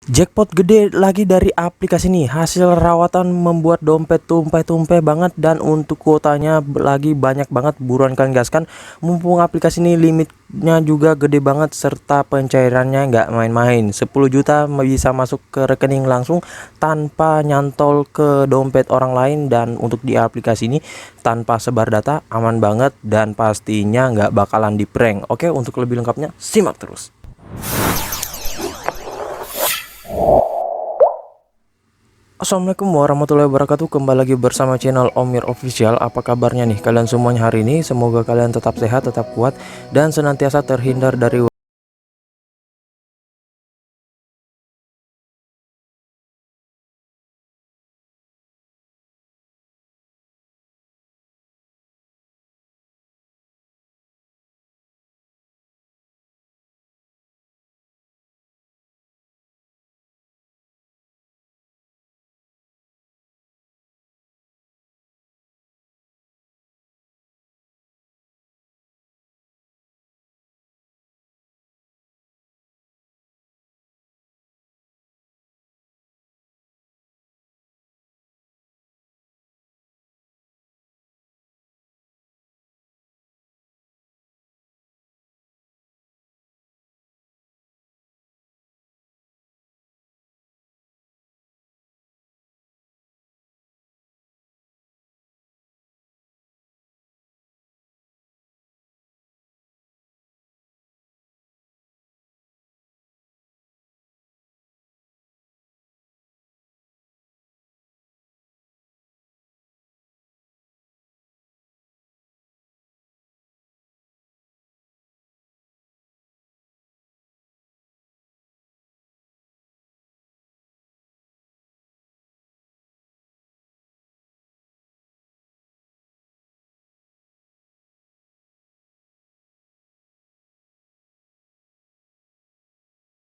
Jackpot gede lagi dari aplikasi ini. Hasil rawatan membuat dompet tumpah-tumpah banget, dan untuk kuotanya lagi banyak banget. Buruan kalian gaskan, mumpung aplikasi ini limitnya juga gede banget serta pencairannya nggak main-main. 10 juta bisa masuk ke rekening langsung tanpa nyantol ke dompet orang lain, dan untuk di aplikasi ini tanpa sebar data, aman banget dan pastinya nggak bakalan di prank. Oke, untuk lebih lengkapnya simak terus. Assalamualaikum warahmatullahi wabarakatuh. Kembali lagi bersama channel Omir Official. Apa kabarnya nih kalian semuanya hari ini? Semoga kalian tetap sehat, tetap kuat, dan senantiasa terhindar dari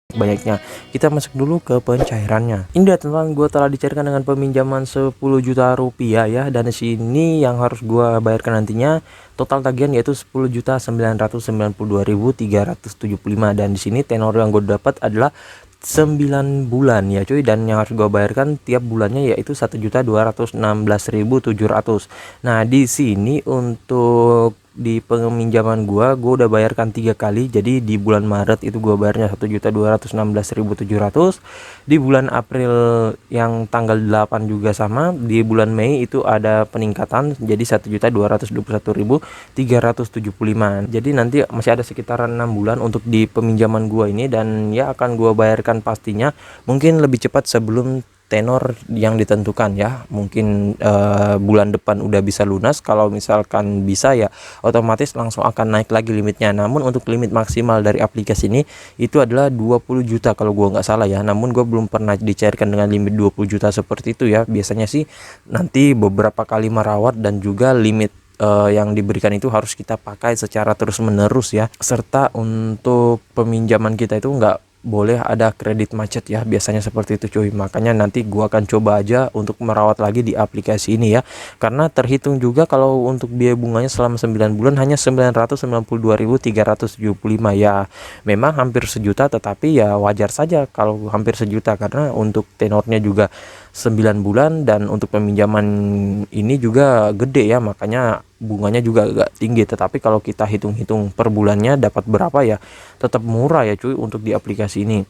banyaknya. Kita masuk dulu ke pencairannya. Ini dia teman-teman, gue telah dicairkan dengan peminjaman 10 juta rupiah ya, dan di sini yang harus gue bayarkan nantinya total tagihan yaitu 10.992.375, dan di sini tenor yang gue dapat adalah 9 bulan ya cuy, dan yang harus gue bayarkan tiap bulannya yaitu 1.216.700. Nah, di sini untuk di peminjaman gua udah bayarkan 3 kali. Jadi di bulan Maret itu gua bayarnya 1.216.700, di bulan April yang tanggal 8 juga sama, di bulan Mei itu ada peningkatan jadi 1.221.375. Jadi nanti masih ada sekitaran 6 bulan untuk di peminjaman gua ini, dan ya akan gua bayarkan pastinya mungkin lebih cepat sebelum tenor yang ditentukan ya. Mungkin bulan depan udah bisa lunas. Kalau misalkan bisa ya otomatis langsung akan naik lagi limitnya. Namun untuk limit maksimal dari aplikasi ini itu adalah 20 juta kalau gua nggak salah ya. Namun gua belum pernah dicairkan dengan limit 20 juta seperti itu ya. Biasanya sih nanti beberapa kali merawat, dan juga limit yang diberikan itu harus kita pakai secara terus menerus ya. Serta untuk peminjaman kita itu nggak boleh ada kredit macet ya, biasanya seperti itu cuy. Makanya nanti gua akan coba aja untuk merawat lagi di aplikasi ini ya, karena terhitung juga kalau untuk biaya bunganya selama 9 bulan hanya 992.375 ya. Memang hampir sejuta, tetapi ya wajar saja kalau hampir sejuta karena untuk tenornya juga 9 bulan, dan untuk peminjaman ini juga gede ya, makanya bunganya juga agak tinggi. Tetapi kalau kita hitung-hitung per bulannya dapat berapa ya, tetap murah ya cuy untuk di aplikasi ini.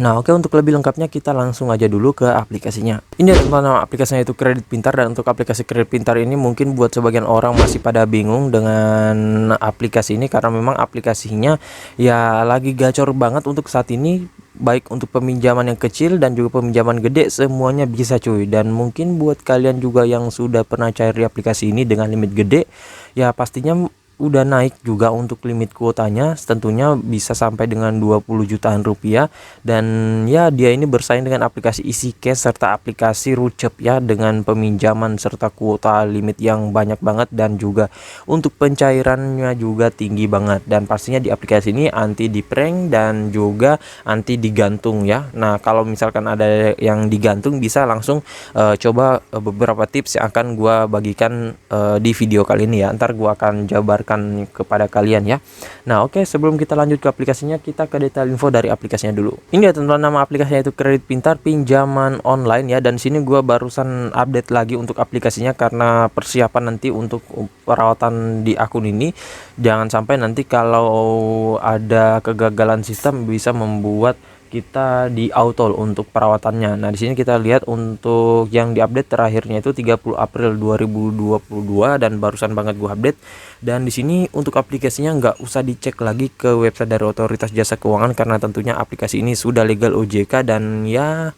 Nah oke, untuk lebih lengkapnya kita langsung aja dulu ke aplikasinya. Ini teman-teman, aplikasinya itu Kredit Pintar, dan untuk aplikasi Kredit Pintar ini mungkin buat sebagian orang masih pada bingung dengan aplikasi ini, karena memang aplikasinya ya lagi gacor banget untuk saat ini. Baik untuk peminjaman yang kecil dan juga peminjaman gede, semuanya bisa cuy. Dan mungkin buat kalian juga yang sudah pernah cair di aplikasi ini dengan limit gede, ya pastinya udah naik juga untuk limit kuotanya, tentunya bisa sampai dengan 20 jutaan rupiah. Dan ya dia ini bersaing dengan aplikasi EasyCash serta aplikasi Rucep ya, dengan peminjaman serta kuota limit yang banyak banget, dan juga untuk pencairannya juga tinggi banget. Dan pastinya di aplikasi ini anti di prank dan juga anti digantung ya. Nah kalau misalkan ada yang digantung, bisa langsung coba beberapa tips yang akan gua bagikan di video kali ini ya. Ntar gua akan jabarkan tawarkan kepada kalian ya. Nah oke, sebelum kita lanjut ke aplikasinya, kita ke detail info dari aplikasinya dulu. Ini ya teman-teman, nama aplikasinya itu Kredit Pintar Pinjaman Online ya, dan sini gua barusan update lagi untuk aplikasinya karena persiapan nanti untuk perawatan di akun ini. Jangan sampai nanti kalau ada kegagalan sistem bisa membuat kita di auto untuk perawatannya. Nah, di sini kita lihat untuk yang diupdate terakhirnya itu 30 April 2022 dan barusan banget gua update. Dan di sini untuk aplikasinya nggak usah dicek lagi ke website dari Otoritas Jasa Keuangan karena tentunya aplikasi ini sudah legal OJK, dan ya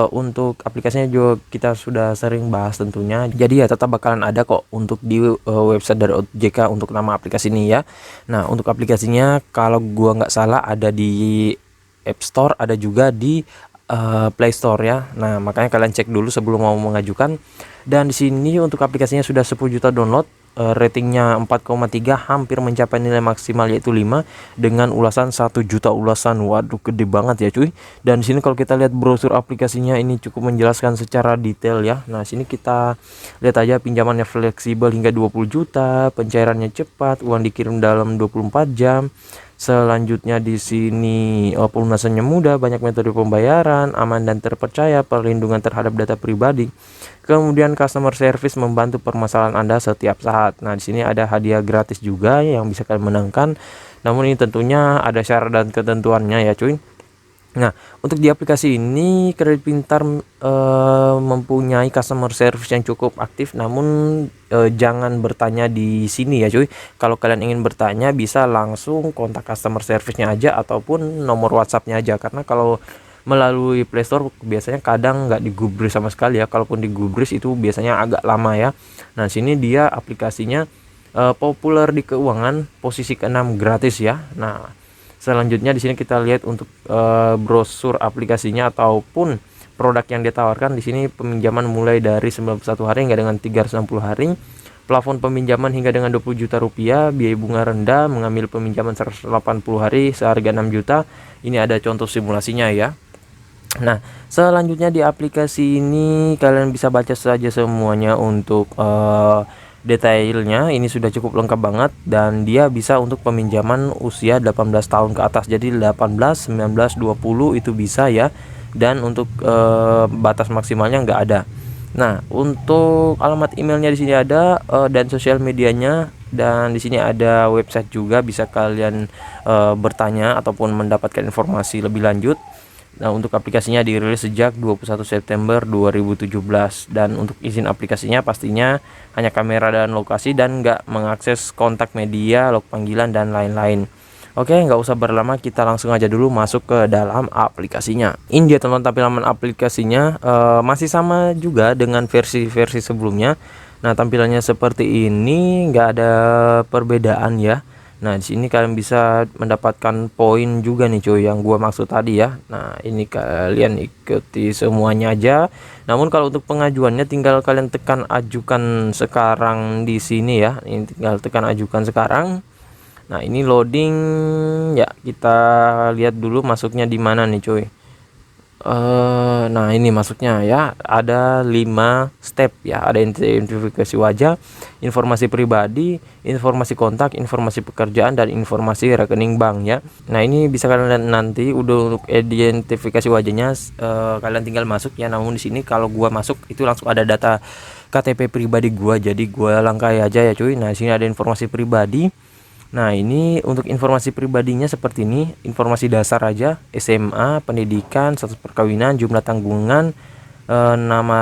untuk aplikasinya juga kita sudah sering bahas tentunya. Jadi ya tetap bakalan ada kok untuk di website dari OJK untuk nama aplikasi ini ya. Nah, untuk aplikasinya kalau gua nggak salah ada di App Store, ada juga di Play Store ya. Nah, makanya kalian cek dulu sebelum mau mengajukan. Dan di sini untuk aplikasinya sudah 10 juta download, ratingnya 4,3, hampir mencapai nilai maksimal yaitu 5 dengan ulasan 1 juta ulasan. Waduh, gede banget ya cuy. Dan di sini kalau kita lihat brosur aplikasinya ini cukup menjelaskan secara detail ya. Nah, sini kita lihat aja pinjamannya fleksibel hingga 20 juta, pencairannya cepat, uang dikirim dalam 24 jam. Selanjutnya di sini pelunasannya mudah, banyak metode pembayaran, aman dan terpercaya, perlindungan terhadap data pribadi. Kemudian customer service membantu permasalahan Anda setiap saat. Nah, di sini ada hadiah gratis juga yang bisa kalian menangkan. Namun ini tentunya ada syarat dan ketentuannya ya, cuy. Nah, untuk di aplikasi ini Kredit Pintar mempunyai customer service yang cukup aktif, namun jangan bertanya di sini ya cuy. Kalau kalian ingin bertanya bisa langsung kontak customer service-nya aja ataupun nomor WhatsApp-nya aja, karena kalau melalui Play Store biasanya kadang nggak digubris sama sekali ya. Kalaupun digubris itu biasanya agak lama ya. Nah, sini dia aplikasinya populer di keuangan, posisi ke-6 gratis ya. Nah, selanjutnya di sini kita lihat untuk brosur aplikasinya ataupun produk yang ditawarkan. Di sini peminjaman mulai dari 91 hari hingga dengan 360 hari. Plafon peminjaman hingga dengan 20 juta rupiah, biaya bunga rendah, mengambil peminjaman 180 hari seharga 6 juta. Ini ada contoh simulasinya ya. Nah, selanjutnya di aplikasi ini kalian bisa baca saja semuanya untuk detailnya. Ini sudah cukup lengkap banget dan dia bisa untuk peminjaman usia 18 tahun ke atas. Jadi 18, 19, 20 itu bisa ya. Dan untuk batas maksimalnya nggak ada. Nah, untuk alamat emailnya di sini ada dan sosial medianya, dan di sini ada website juga bisa kalian bertanya ataupun mendapatkan informasi lebih lanjut. Nah, untuk aplikasinya dirilis sejak 21 September 2017 dan untuk izin aplikasinya pastinya hanya kamera dan lokasi dan nggak mengakses kontak media, log panggilan dan lain-lain. Oke, nggak usah berlama, kita langsung aja dulu masuk ke dalam aplikasinya. Ini dia teman-teman tampilan aplikasinya, masih sama juga dengan versi-versi sebelumnya. Nah, tampilannya seperti ini, nggak ada perbedaan ya. Nah, di sini kalian bisa mendapatkan poin juga nih cuy, yang gua maksud tadi ya. Nah, ini kalian ikuti semuanya aja. Namun kalau untuk pengajuannya tinggal kalian tekan ajukan sekarang di sini ya. Ini tinggal tekan ajukan sekarang. Nah, ini loading ya, kita lihat dulu masuknya di mana nih cuy. Nah, ini masuknya ya, ada 5 step ya. Ada identifikasi wajah, informasi pribadi, informasi kontak, informasi pekerjaan, dan informasi rekening bank ya. Nah, ini bisa kalian lihat nanti udah untuk identifikasi wajahnya, kalian tinggal masuk ya. Namun di sini kalau gua masuk itu langsung ada data KTP pribadi gua, jadi gua langkai aja ya cuy. Nah, sini ada informasi pribadi. Nah, ini untuk informasi pribadinya seperti ini, informasi dasar aja, SMA, pendidikan, status perkawinan, jumlah tanggungan, nama,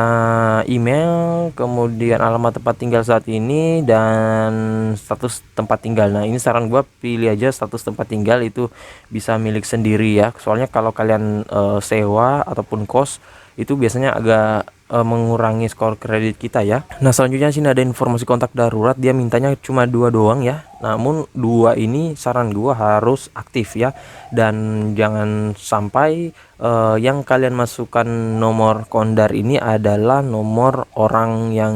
email, kemudian alamat tempat tinggal saat ini, dan status tempat tinggal. Nah, ini saran gua pilih aja status tempat tinggal, itu bisa milik sendiri ya. Soalnya kalau kalian sewa ataupun kos itu biasanya agak mengurangi skor kredit kita ya. Nah, selanjutnya sini ada informasi kontak darurat, dia mintanya cuma 2 doang ya. Namun 2 ini saran gua harus aktif ya, dan jangan sampai yang kalian masukkan nomor kondar ini adalah nomor orang yang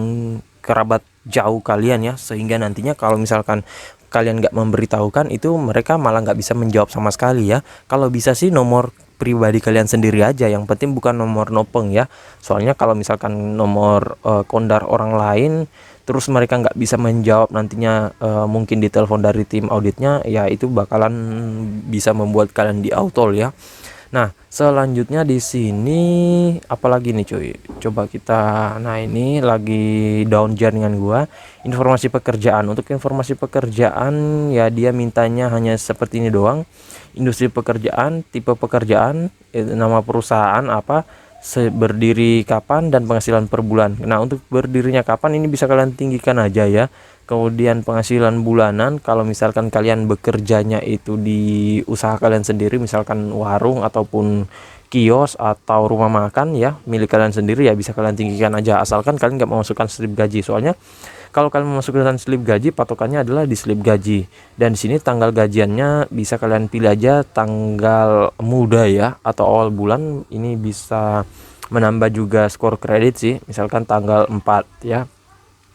kerabat jauh kalian ya, sehingga nantinya kalau misalkan kalian nggak memberitahukan itu mereka malah nggak bisa menjawab sama sekali ya. Kalau bisa sih nomor pribadi kalian sendiri aja, yang penting bukan nomor nopeng ya. Soalnya kalau misalkan nomor kondar orang lain terus mereka nggak bisa menjawab nantinya, mungkin ditelepon dari tim auditnya, ya itu bakalan bisa membuat kalian di auto ya. Nah, selanjutnya di sini apalagi nih cuy? Coba kita, nah ini lagi down jaringan gua. Informasi pekerjaan. Untuk informasi pekerjaan ya dia mintanya hanya seperti ini doang. Industri pekerjaan, tipe pekerjaan, nama perusahaan apa, berdiri kapan dan penghasilan per bulan. Nah, untuk berdirinya kapan ini bisa kalian tinggikan aja ya. Kemudian penghasilan bulanan kalau misalkan kalian bekerjanya itu di usaha kalian sendiri, misalkan warung ataupun kios atau rumah makan ya milik kalian sendiri, ya bisa kalian tinggikan aja asalkan kalian nggak memasukkan slip gaji. Soalnya kalau kalian memasukkan slip gaji, patokannya adalah di slip gaji. Dan di sini tanggal gajiannya bisa kalian pilih aja tanggal muda ya atau awal bulan. Ini bisa menambah juga skor kredit sih, misalkan tanggal 4 ya.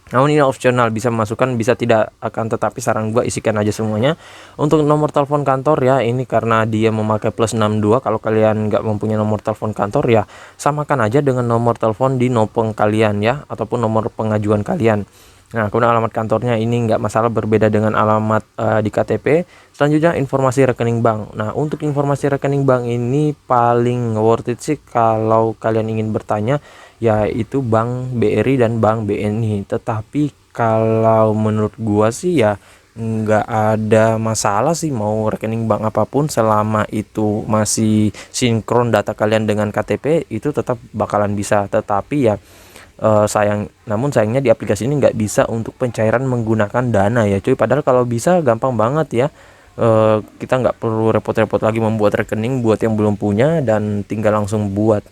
Namun ini opsional, bisa memasukkan bisa tidak, akan tetapi saran gua isikan aja semuanya. Untuk nomor telepon kantor ya, ini karena dia memakai plus 62, kalau kalian nggak mempunyai nomor telepon kantor ya samakan aja dengan nomor telepon di nopeng kalian ya, ataupun nomor pengajuan kalian. Nah, kemudian alamat kantornya ini nggak masalah, berbeda dengan alamat di KTP. Selanjutnya informasi rekening bank. Nah, untuk informasi rekening bank ini paling worth it sih kalau kalian ingin bertanya, yaitu Bank BRI dan Bank BNI. Tetapi kalau menurut gua sih ya nggak ada masalah sih mau rekening bank apapun, selama itu masih sinkron data kalian dengan KTP itu tetap bakalan bisa. Tetapi ya namun sayangnya di aplikasi ini nggak bisa untuk pencairan menggunakan dana ya cuy. Padahal kalau bisa gampang banget ya. Kita nggak perlu repot-repot lagi membuat rekening buat yang belum punya, dan tinggal langsung buat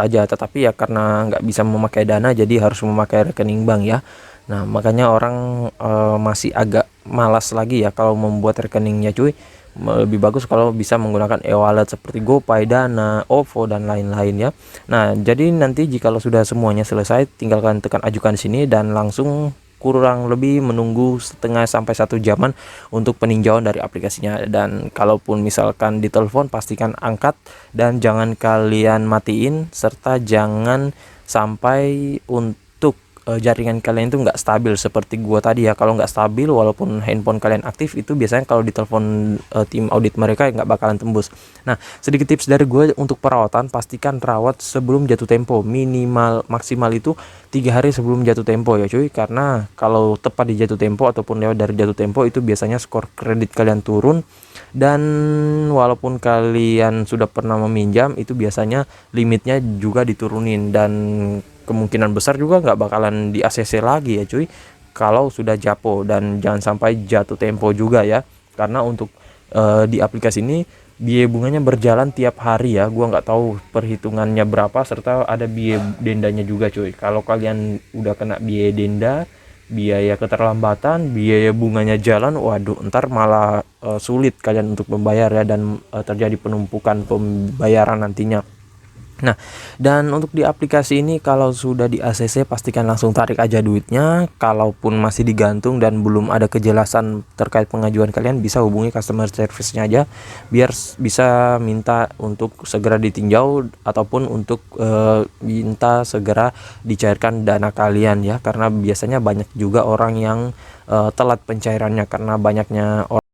aja. Tetapi ya karena nggak bisa memakai dana, jadi harus memakai rekening bank ya. Nah, makanya orang masih agak malas lagi ya kalau membuat rekeningnya cuy. Lebih bagus kalau bisa menggunakan e-wallet seperti GoPay, Dana, OVO dan lain-lain ya. Nah, jadi nanti jika sudah semuanya selesai, tinggal kalian tekan ajukan di sini dan langsung kurang lebih menunggu setengah sampai 1 jaman untuk peninjauan dari aplikasinya. Dan kalaupun misalkan ditelepon, pastikan angkat dan jangan kalian matiin, serta jangan sampai untuk jaringan kalian itu nggak stabil seperti gua tadi ya. Kalau nggak stabil walaupun handphone kalian aktif, itu biasanya kalau ditelepon tim audit mereka nggak bakalan tembus. Nah, sedikit tips dari gue untuk perawatan, pastikan rawat sebelum jatuh tempo, maksimal itu 3 hari sebelum jatuh tempo ya cuy. Karena kalau tepat di jatuh tempo ataupun lewat dari jatuh tempo, itu biasanya skor kredit kalian turun. Dan walaupun kalian sudah pernah meminjam, itu biasanya limitnya juga diturunin, dan kemungkinan besar juga nggak bakalan di ACC lagi ya cuy kalau sudah japo. Dan jangan sampai jatuh tempo juga ya, karena untuk di aplikasi ini biaya bunganya berjalan tiap hari ya. Gua nggak tahu perhitungannya berapa, serta ada biaya dendanya juga cuy. Kalau kalian udah kena biaya denda, biaya keterlambatan, biaya bunganya jalan, waduh ntar malah sulit kalian untuk membayar ya, dan terjadi penumpukan pembayaran nantinya. Nah, dan untuk di aplikasi ini kalau sudah di ACC pastikan langsung tarik aja duitnya. Kalaupun masih digantung dan belum ada kejelasan terkait pengajuan, kalian bisa hubungi customer service-nya aja biar bisa minta untuk segera ditinjau ataupun untuk minta segera dicairkan dana kalian ya. Karena biasanya banyak juga orang yang telat pencairannya karena banyaknya orang